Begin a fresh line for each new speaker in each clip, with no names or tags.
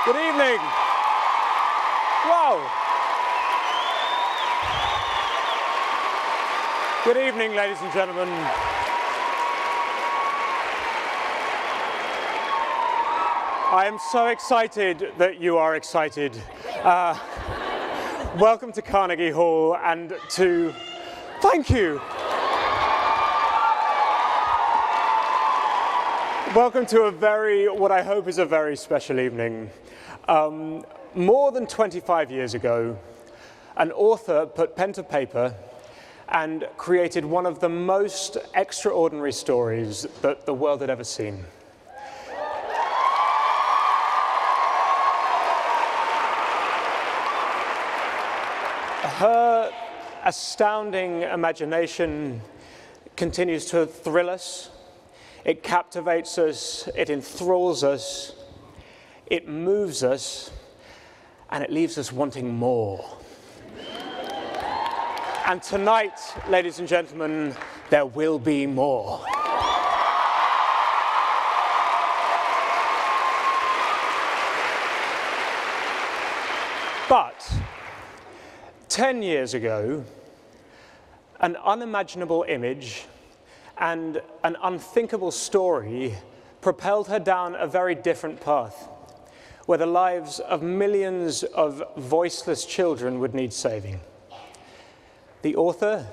Good evening. Wow. Good evening, ladies and gentlemen. I am so excited that you are excited. Welcome to Carnegie Hall and to... Thank you. Welcome to what I hope is a very special evening. More than 25 years ago, an author put pen to paper and created one of the most extraordinary stories that the world had ever seen. Her astounding imagination continues to thrill us. It captivates us, it enthralls us, it moves us, and it leaves us wanting more. And tonight, ladies and gentlemen, there will be more. But 10 years ago, an unimaginable image and an unthinkable story propelled her down a very different path, where the lives of millions of voiceless children would need saving. The author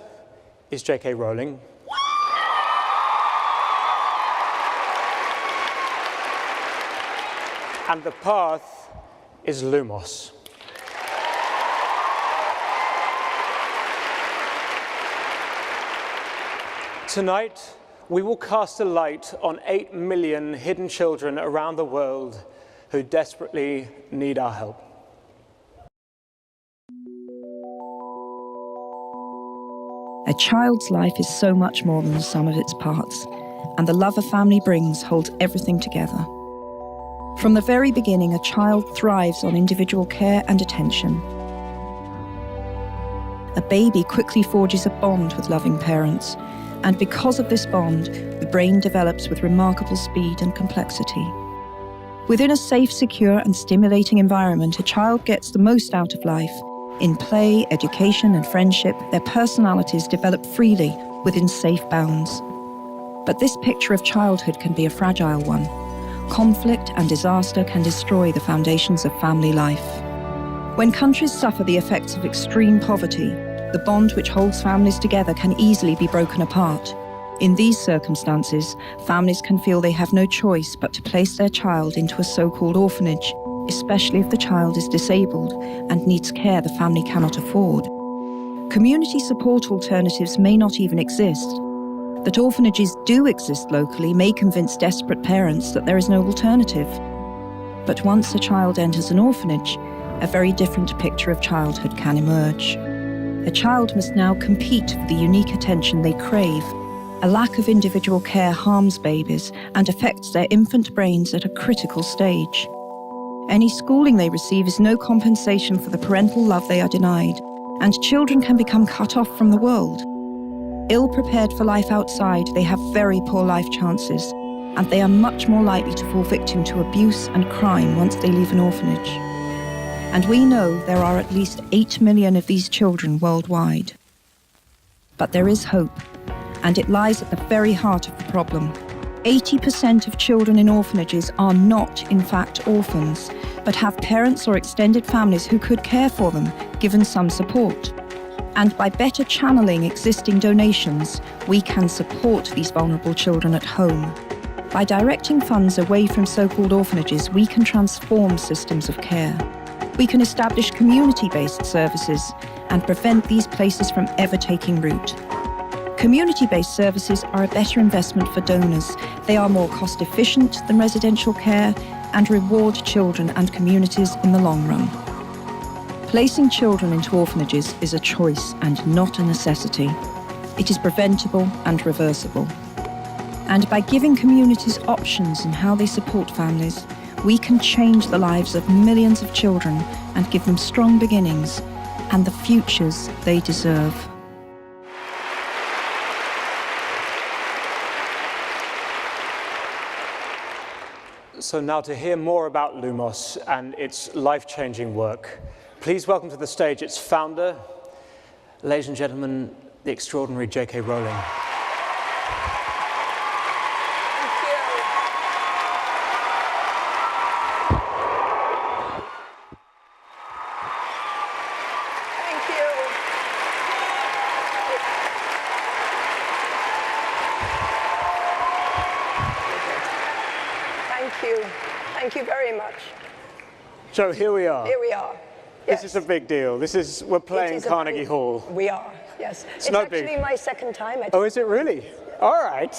is J.K. Rowling. And the path is Lumos. Tonight, we will cast a light on 8 million hidden children around the world who desperately need our help.
A child's life is so much more than the sum of its parts, and the love a family brings holds everything together. From the very beginning, a child thrives on individual care and attention. A baby quickly forges a bond with loving parents, and because of this bond, the brain develops with remarkable speed and complexity. Within a safe, secure, and stimulating environment, a child gets the most out of life. In play, education, and friendship, their personalities develop freely within safe bounds. But this picture of childhood can be a fragile one. Conflict and disaster can destroy the foundations of family life. When countries suffer the effects of extreme poverty, the bond which holds families together can easily be broken apart. In these circumstances, families can feel they have no choice but to place their child into a so-called orphanage, especially if the child is disabled and needs care the family cannot afford. Community support alternatives may not even exist. That orphanages do exist locally may convince desperate parents that there is no alternative. But once a child enters an orphanage, a very different picture of childhood can emerge. A child must now compete for the unique attention they crave. A lack of individual care harms babies and affects their infant brains at a critical stage. Any schooling they receive is no compensation for the parental love they are denied, and children can become cut off from the world. Ill-prepared for life outside, they have very poor life chances, and they are much more likely to fall victim to abuse and crime once they leave an orphanage. And we know there are at least 8 million of these children worldwide. But there is hope, and it lies at the very heart of the problem. 80% of children in orphanages are not, in fact, orphans, but have parents or extended families who could care for them, given some support. And by better channeling existing donations, we can support these vulnerable children at home. By directing funds away from so-called orphanages, we can transform systems of care. We can establish community-based services and prevent these places from ever taking root. Community-based services are a better investment for donors. They are more cost-efficient than residential care and reward children and communities in the long run. Placing children into orphanages is a choice and not a necessity. It is preventable and reversible. And by giving communities options in how they support families, we can change the lives of millions of children and give them strong beginnings and the futures they deserve.
So now to hear more about Lumos and its life-changing work, please welcome to the stage its founder, ladies and gentlemen, the extraordinary J.K. Rowling.
Thank you very much.
So here we are.
Here we are. Yes.
This is a big deal. We're playing Carnegie Hall.
We are, yes. It's
not
actually
big.
my second time.
Oh, is it really? All right.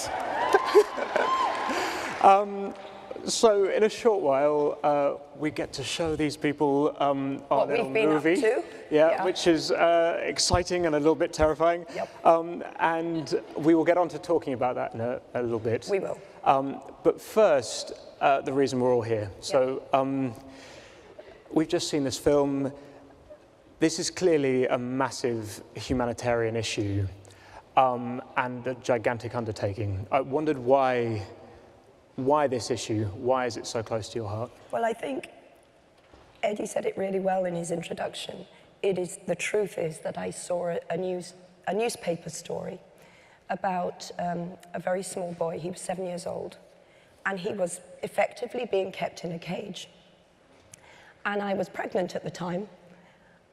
So in a short while, we get to show these people our
what
little
we've been
movie.
up to.
Yeah, which is exciting and a little bit terrifying.
Yep.
And we will get on to talking about that in a little bit.
We will.
But first, the reason we're all here. So we've just seen this film. This is clearly a massive humanitarian issue and a gigantic undertaking. I wondered why this issue? Why is it so close to your heart?
Well, I think Eddie said it really well in his introduction. The truth is that I saw a newspaper story about a very small boy. He was 7 years old, and he was effectively being kept in a cage. And I was pregnant at the time,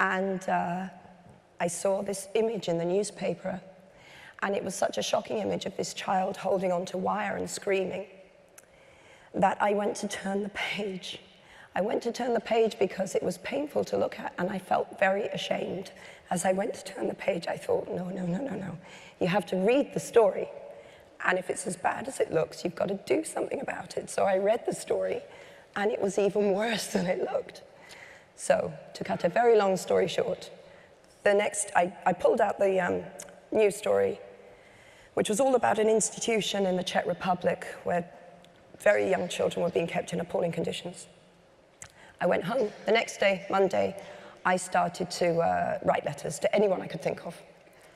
and I saw this image in the newspaper, and it was such a shocking image of this child holding onto wire and screaming that I went to turn the page. I went to turn the page because it was painful to look at, and I felt very ashamed. As I went to turn the page, I thought, no. You have to read the story, and if it's as bad as it looks, you've got to do something about it. So I read the story, and it was even worse than it looked. So, to cut a very long story short, I pulled out the news story, which was all about an institution in the Czech Republic where very young children were being kept in appalling conditions. I went home. The next day, Monday, I started to write letters to anyone I could think of.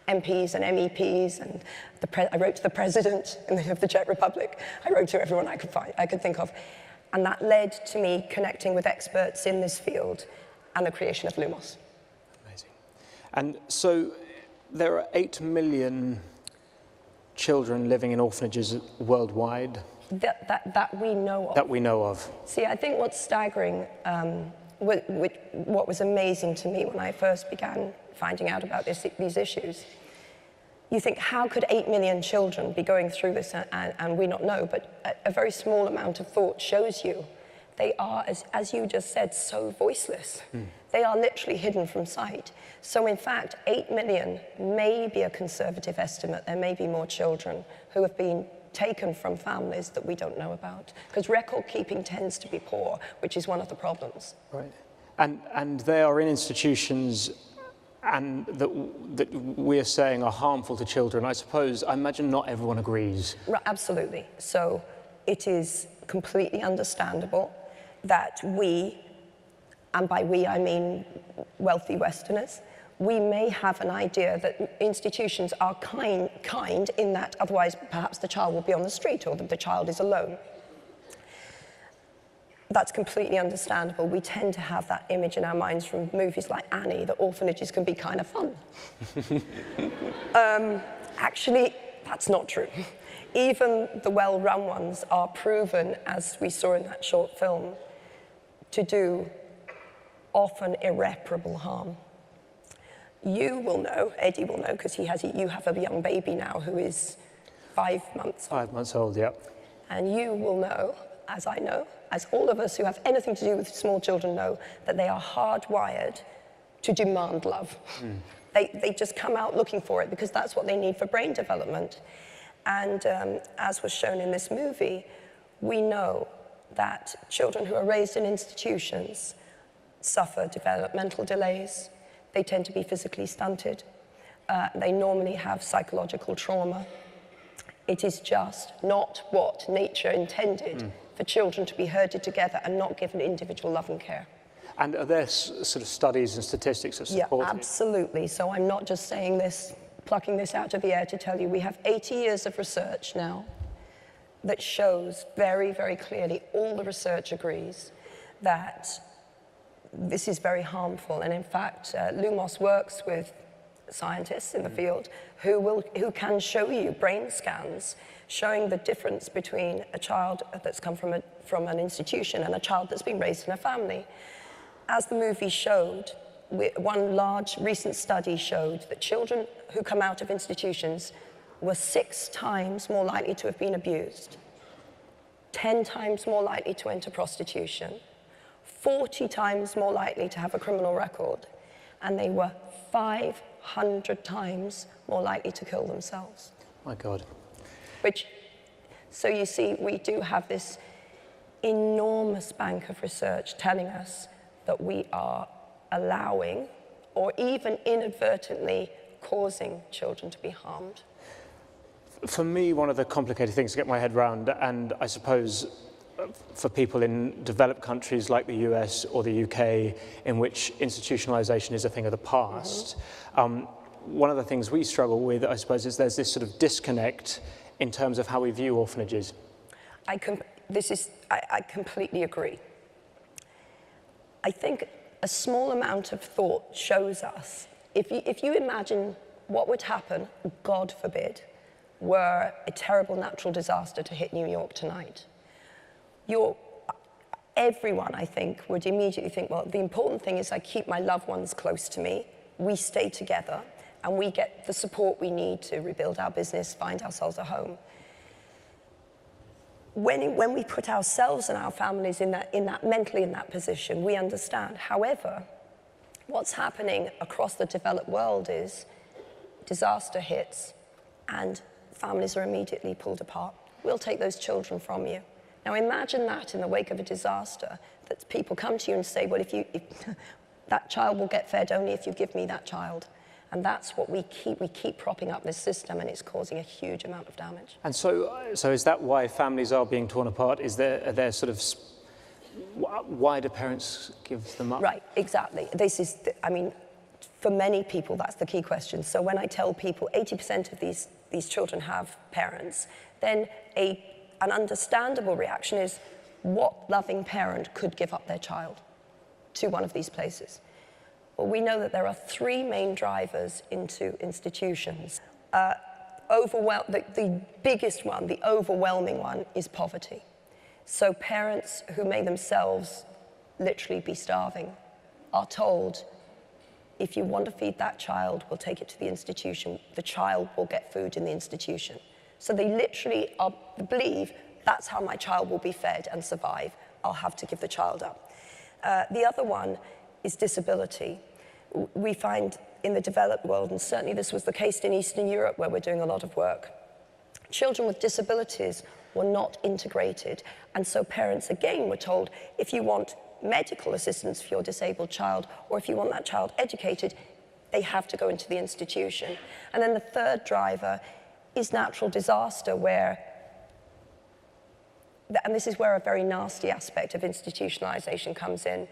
MPs and MEPs, and I wrote to the president of the Czech Republic. I wrote to everyone I could think of. And that led to me connecting with experts in this field and the creation of Lumos.
Amazing. And so there are 8 million children living in orphanages worldwide.
That we know of.
That we know of.
See, I think what's staggering, what was amazing to me when I first began finding out about these issues, you think, how could 8 million children be going through this and we not know? But a very small amount of thought shows you they are, as you just said, so voiceless. They are literally hidden from sight. So in fact, 8 million may be a conservative estimate. There may be more children who have been taken from families that we don't know about. Because record keeping tends to be poor, which is one of the problems.
Right. And they are in institutions and that we're saying are harmful to children. I imagine not everyone agrees.
Right, absolutely. So it is completely understandable that we, and by we I mean wealthy Westerners, we may have an idea that institutions are kind in that otherwise perhaps the child will be on the street or that the child is alone. That's completely understandable. We tend to have that image in our minds from movies like Annie, that orphanages can be kind of fun. Actually, that's not true. Even the well-run ones are proven, as we saw in that short film, to do often irreparable harm. You will know, Eddie will know, because you have a young baby now who is 5 months old.
5 months old, yeah.
And you will know, as I know, as all of us who have anything to do with small children know, that they are hardwired to demand love. They just come out looking for it because that's what they need for brain development. And as was shown in this movie, we know that children who are raised in institutions suffer developmental delays. They tend to be physically stunted. They normally have psychological trauma. It is just not what nature intended for children to be herded together and not given individual love and care.
And are there sort of studies and statistics that support
Yeah, absolutely. So I'm not just saying this, plucking this out of the air to tell you. We have 80 years of research now that shows very, very clearly, all the research agrees, that this is very harmful. And in fact, Lumos works with scientists in the field who can show you brain scans showing the difference between a child that's come from an institution and a child that's been raised in a family. As the movie showed, one large recent study showed that children who come out of institutions were 6 times more likely to have been abused, 10 times more likely to enter prostitution, 40 times more likely to have a criminal record, and they were 500 times more likely to kill themselves.
My God.
So you see, we do have this enormous bank of research telling us that we are allowing or even inadvertently causing children to be harmed.
For me, one of the complicated things to get my head around, and I suppose for people in developed countries like the US or the UK, in which institutionalization is a thing of the past, one of the things we struggle with, I suppose, is there's this sort of disconnect in terms of how we view orphanages.
I completely agree. I think a small amount of thought shows us, if you imagine what would happen, God forbid, were a terrible natural disaster to hit New York tonight, everyone, I think, would immediately think, well, the important thing is I keep my loved ones close to me, we stay together, and we get the support we need to rebuild our business, find ourselves a home. When we put ourselves and our families mentally in that position, we understand. However, what's happening across the developed world is disaster hits and families are immediately pulled apart. We'll take those children from you. Now imagine that in the wake of a disaster, that people come to you and say, well, if that child will get fed only if you give me that child. And that's what we keep propping up this system, and it's causing a huge amount of damage. And
so is that why families are being torn apart? Are there sort of, why do parents give them up?
Right, exactly. For many people, that's the key question. So when I tell people 80% of these children have parents, then an understandable reaction is, what loving parent could give up their child to one of these places? Well, we know that there are 3 main drivers into institutions. The biggest one, the overwhelming one, is poverty. So parents who may themselves literally be starving are told, if you want to feed that child, we'll take it to the institution. The child will get food in the institution. So they literally believe, that's how my child will be fed and survive. I'll have to give the child up. The other one is disability. We find in the developed world, and certainly this was the case in Eastern Europe where we're doing a lot of work, children with disabilities were not integrated. And so parents, again, were told, if you want medical assistance for your disabled child, or if you want that child educated, they have to go into the institution. And then the third driver is natural disaster, and this is where a very nasty aspect of institutionalization comes in.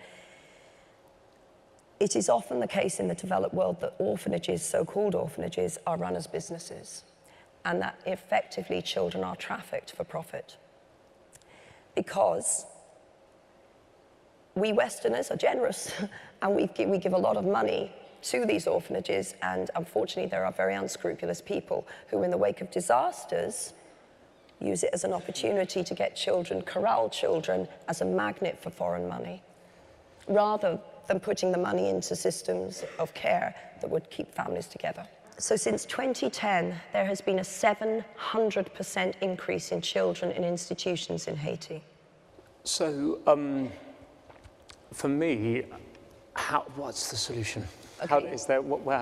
It is often the case in the developed world that orphanages, so-called orphanages, are run as businesses, and that effectively children are trafficked for profit. Because we Westerners are generous, and we give a lot of money to these orphanages, and unfortunately there are very unscrupulous people who, in the wake of disasters, use it as an opportunity to get children, corral children, as a magnet for foreign money, rather than putting the money into systems of care that would keep families together. So since 2010, there has been a 700% increase in children in institutions in Haiti. So,
for me, what's the solution?
Okay.
How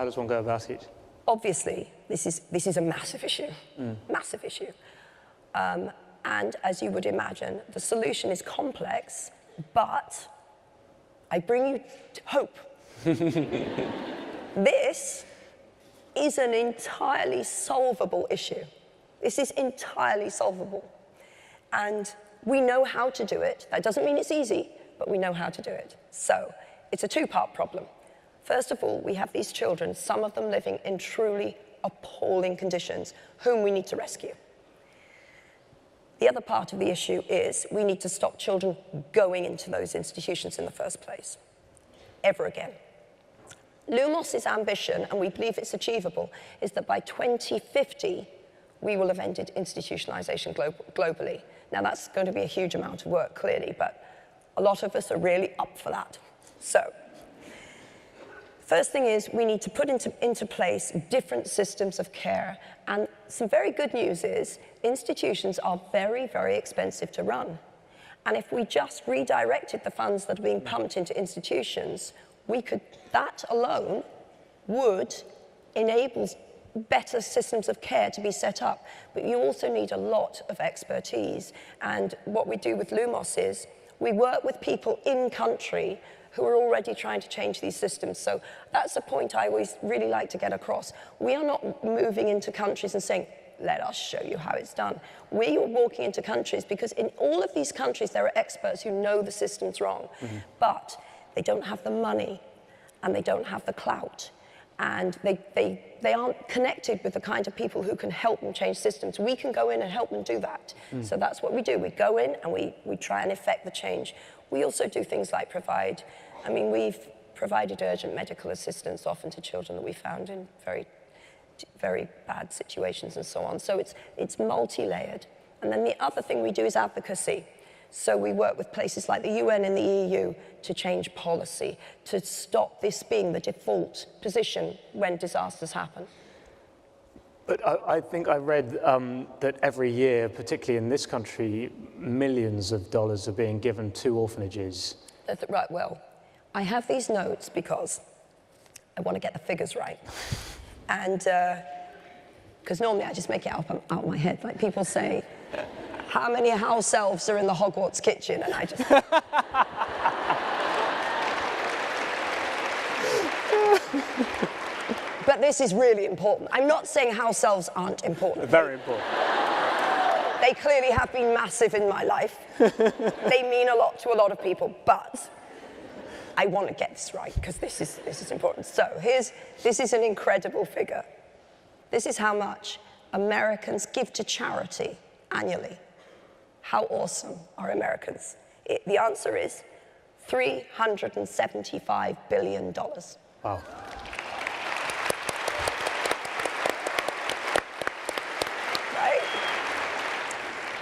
does one go about it?
Obviously, this is a massive issue, massive issue. And as you would imagine, the solution is complex, but I bring you hope. This is an entirely solvable issue. This is entirely solvable. And we know how to do it. That doesn't mean it's easy, but we know how to do it. So it's a 2-part problem. First of all, we have these children, some of them living in truly appalling conditions, whom we need to rescue. The other part of the issue is we need to stop children going into those institutions in the first place, ever again. Lumos's ambition, and we believe it's achievable, is that by 2050, we will have ended institutionalization globally. Now, that's going to be a huge amount of work, clearly, but a lot of us are really up for that. So, first thing is we need to put into place different systems of care. And some very good news is institutions are very, very expensive to run. And if we just redirected the funds that are being pumped into institutions, that alone would enable better systems of care to be set up. But you also need a lot of expertise. And what we do with Lumos is we work with people in country who are already trying to change these systems. So that's a point I always really like to get across. We are not moving into countries and saying, let us show you how it's done. We are walking into countries because in all of these countries there are experts who know the system's wrong, but they don't have the money and they don't have the clout. And they aren't connected with the kind of people who can help them change systems. We can go in and help them do that. So that's what we do. We go in and we try and effect the change. We also do things like we've provided urgent medical assistance often to children that we found in very, very bad situations and so on. So it's multi-layered. And then the other thing we do is advocacy. So we work with places like the UN and the EU to change policy, to stop this being the default position when disasters happen.
But I think I read that every year, particularly in this country, millions of dollars are being given to orphanages.
Right, well, I have these notes because I want to get the figures right. And because normally I just make it out of my head. Like people say, how many house elves are in the Hogwarts kitchen? And I just... But this is really important. I'm not saying house elves aren't important.
Very important.
They clearly have been massive in my life. They mean a lot to a lot of people, but I want to get this right because this is important. So this is an incredible figure. This is how much Americans give to charity annually. How awesome are Americans? The answer is $375 billion.
Wow.
Right?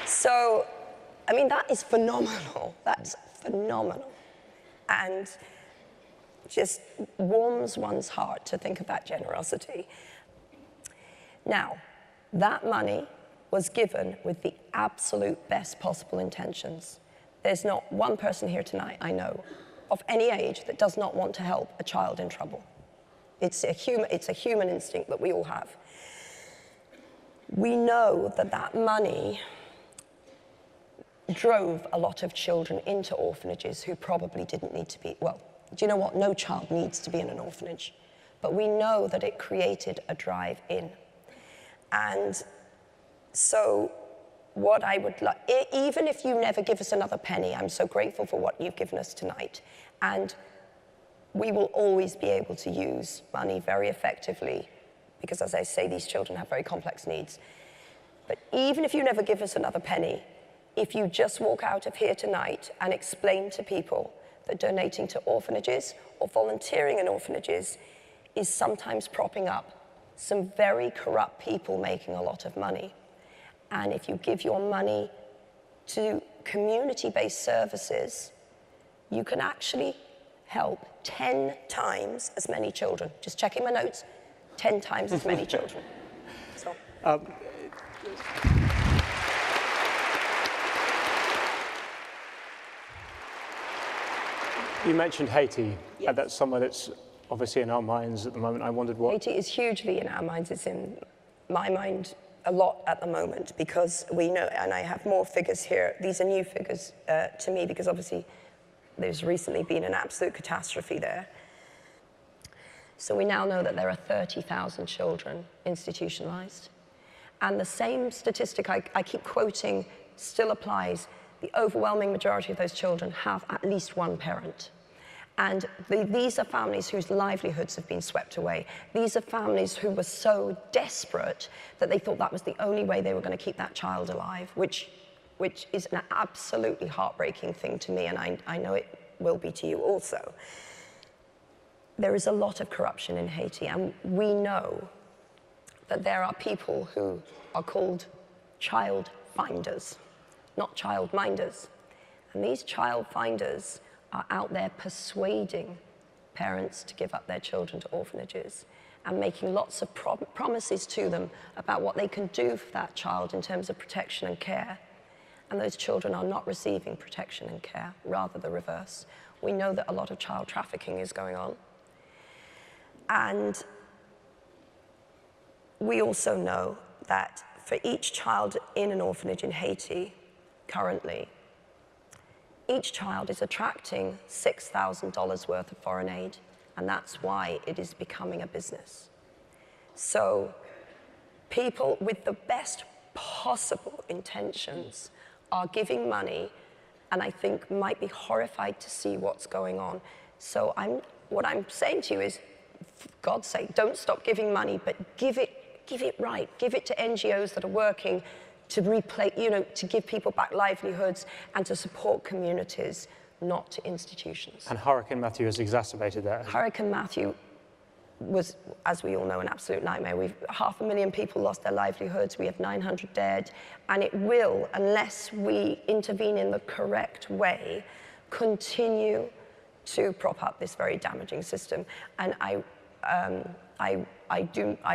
So, I mean, that is phenomenal. That's phenomenal. And just warms one's heart to think of that generosity. Now, that money was given with the absolute best possible intentions. There's not one person here tonight I know of any age that does not want to help a child in trouble. It's a human instinct that we all have. We know that that money drove a lot of children into orphanages who probably didn't need to be, well, do you know what? No child needs to be in an orphanage. But we know that it created a drive in. And so what I would like, even if you never give us another penny, I'm so grateful for what you've given us tonight. And we will always be able to use money very effectively because, as I say, these children have very complex needs. But even if you never give us another penny, if you just walk out of here tonight and explain to people that donating to orphanages or volunteering in orphanages is sometimes propping up some very corrupt people making a lot of money. And if you give your money to community-based services, you can actually help 10 times as many children. Just checking my notes, 10 times as many children. So.
You mentioned Haiti.
Yes.
That's somewhere that's obviously in our minds at the moment. I wondered what...
Haiti is hugely in our minds. It's in my mind a lot at the moment because we know, and I have more figures here. These are new figures to me because obviously there's recently been an absolute catastrophe there. So we now know that there are 30,000 children institutionalized. And the same statistic I keep quoting still applies. The overwhelming majority of those children have at least one parent. And these are families whose livelihoods have been swept away. These are families who were so desperate that they thought that was the only way they were going to keep that child alive, which which is an absolutely heartbreaking thing to me, and I know it will be to you also. There is a lot of corruption in Haiti, and we know that there are people who are called child finders, not child minders. And these child finders are out there persuading parents to give up their children to orphanages and making lots of promises to them about what they can do for that child in terms of protection and care. And those children are not receiving protection and care, rather the reverse. We know that a lot of child trafficking is going on. And we also know that for each child in an orphanage in Haiti currently, each child is attracting $6,000 worth of foreign aid, and that's why it is becoming a business. So people with the best possible intentions are giving money, and I think might be horrified to see what's going on. So what I'm saying to you is, for God's sake, don't stop giving money, but give it right. Give it to NGOs that are working to replace, to give people back livelihoods and to support communities, not to institutions.
And Hurricane Matthew has exacerbated that.
Hurricane Matthew was, as we all know, an absolute nightmare. 500,000 people lost their livelihoods. We have 900 dead. And it will, unless we intervene in the correct way, continue to prop up this very damaging system. And I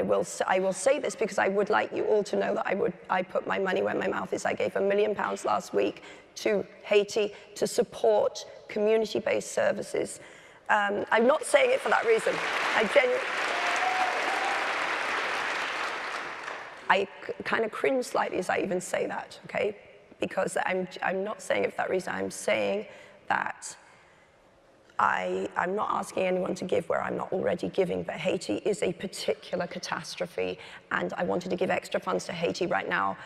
will say this because I would like you all to know that I put my money where my mouth is. I gave £1 million last week to Haiti to support community-based services. I'm not saying it for that reason. I kind of cringe slightly as I even say that, okay? Because I'm not saying it for that reason. I'm saying that I'm not asking anyone to give where I'm not already giving, but Haiti is a particular catastrophe, and I wanted to give extra funds to Haiti right now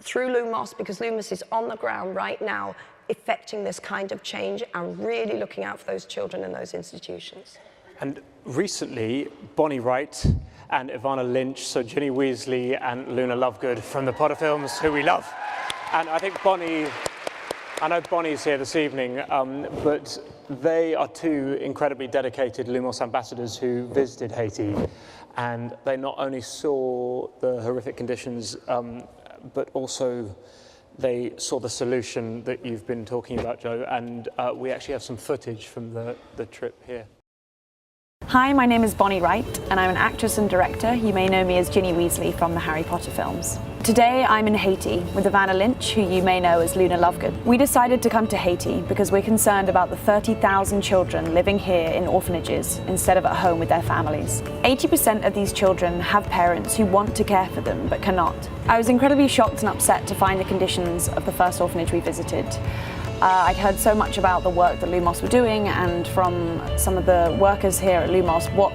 through Lumos, because Lumos is on the ground right now effecting this kind of change and really looking out for those children in those institutions.
And recently, Bonnie Wright and Ivana Lynch, so Ginny Weasley and Luna Lovegood from the Potter films, who we love. And I think I know Bonnie's here this evening, but they are two incredibly dedicated Lumos ambassadors who visited Haiti, and they not only saw the horrific conditions, but also they saw the solution that you've been talking about, Joe, and we actually have some footage from the trip here.
Hi, my name is Bonnie Wright, and I'm an actress and director. You may know me as Ginny Weasley from the Harry Potter films. Today I'm in Haiti with Ivana Lynch, who you may know as Luna Lovegood. We decided to come to Haiti because we're concerned about the 30,000 children living here in orphanages instead of at home with their families. 80% of these children have parents who want to care for them but cannot. I was incredibly shocked and upset to find the conditions of the first orphanage we visited. I'd heard so much about the work that Lumos were doing, and from some of the workers here at Lumos what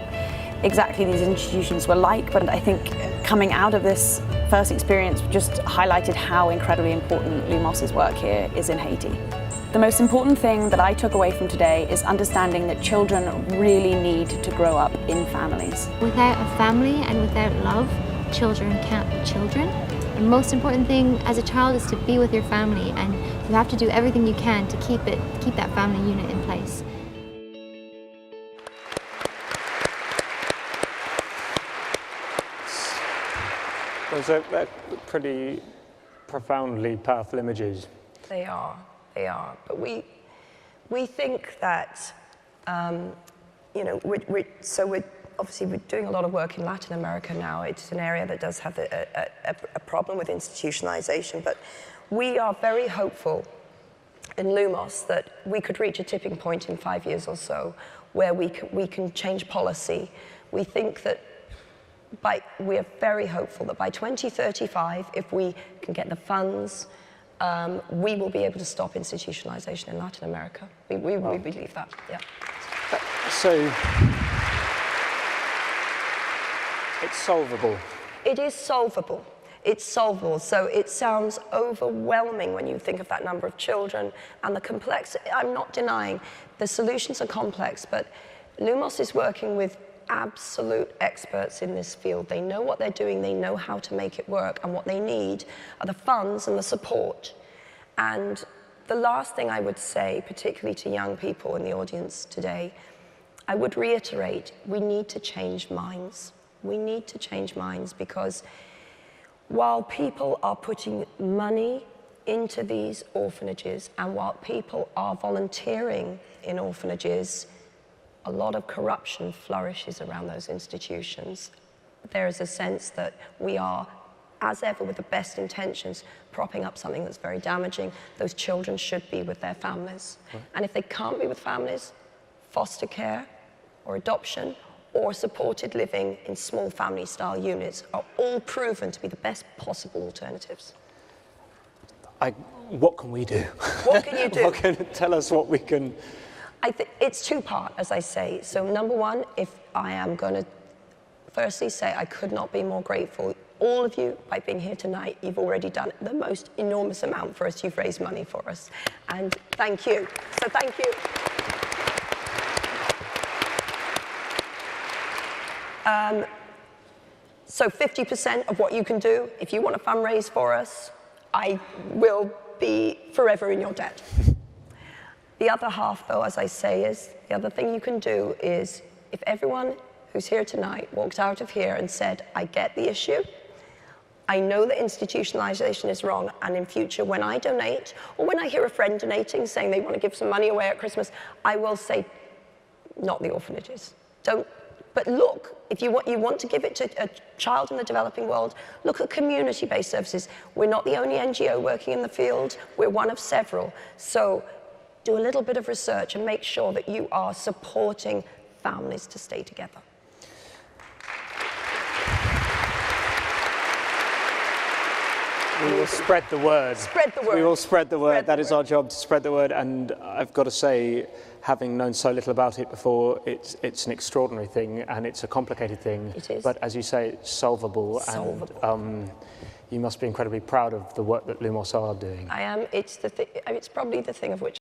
exactly these institutions were like, but I think coming out of this first experience just highlighted how incredibly important Lumos's work here is in Haiti. The most important thing that I took away from today is understanding that children really need to grow up in families.
Without a family and without love, children can't be children. The most important thing as a child is to be with your family, and you have to do everything you can to keep that family unit in place.
Those are pretty profoundly powerful images.
They are. But we think that, we're obviously we're doing a lot of work in Latin America now. It's an area that does have a problem with institutionalization, but we are very hopeful in Lumos that we could reach a tipping point in 5 years or so where we can change policy. We think that we are very hopeful that by 2035, if we can get the funds, we will be able to stop institutionalization in Latin America. We believe that, yeah.
So, it's solvable.
It is solvable. It's solvable. So it sounds overwhelming when you think of that number of children and the complexity. I'm not denying the solutions are complex, but Lumos is working with absolute experts in this field. They know what they're doing, they know how to make it work, and what they need are the funds and the support. And the last thing I would say, particularly to young people in the audience today, I would reiterate, we need to change minds. We need to change minds, because while people are putting money into these orphanages and while people are volunteering in orphanages, a lot of corruption flourishes around those institutions. There is a sense that we are, as ever, with the best intentions, propping up something that's very damaging. Those children should be with their families. Right. And if they can't be with families, foster care or adoption or supported living in small family-style units are all proven to be the best possible alternatives.
What can we do?
What can you do?
Tell us what we can...
I think it's two-part, as I say. So number one, if I am going to firstly say I could not be more grateful. All of you, by being here tonight, you've already done the most enormous amount for us. You've raised money for us. And thank you. So thank you. So 50% of what you can do, if you want to fundraise for us, I will be forever in your debt. The other half, though, as I say, is the other thing you can do is if everyone who's here tonight walked out of here and said, I get the issue, I know that institutionalization is wrong, and in future when I donate, or when I hear a friend donating saying they want to give some money away at Christmas, I will say, not the orphanages. Don't. But look, if you want to give it to a child in the developing world, look at community-based services. We're not the only NGO working in the field, we're one of several. So do a little bit of research and make sure that you are supporting families to stay together.
We will spread the word.
Spread the word.
We will spread the word. That is our job, to spread the word. And I've got to say, having known so little about it before, it's an extraordinary thing and it's a complicated thing.
It is.
But as you say, it's solvable.
Solvable.
And you must be incredibly proud of the work that Lumos are doing.
I am. It's probably the thing of which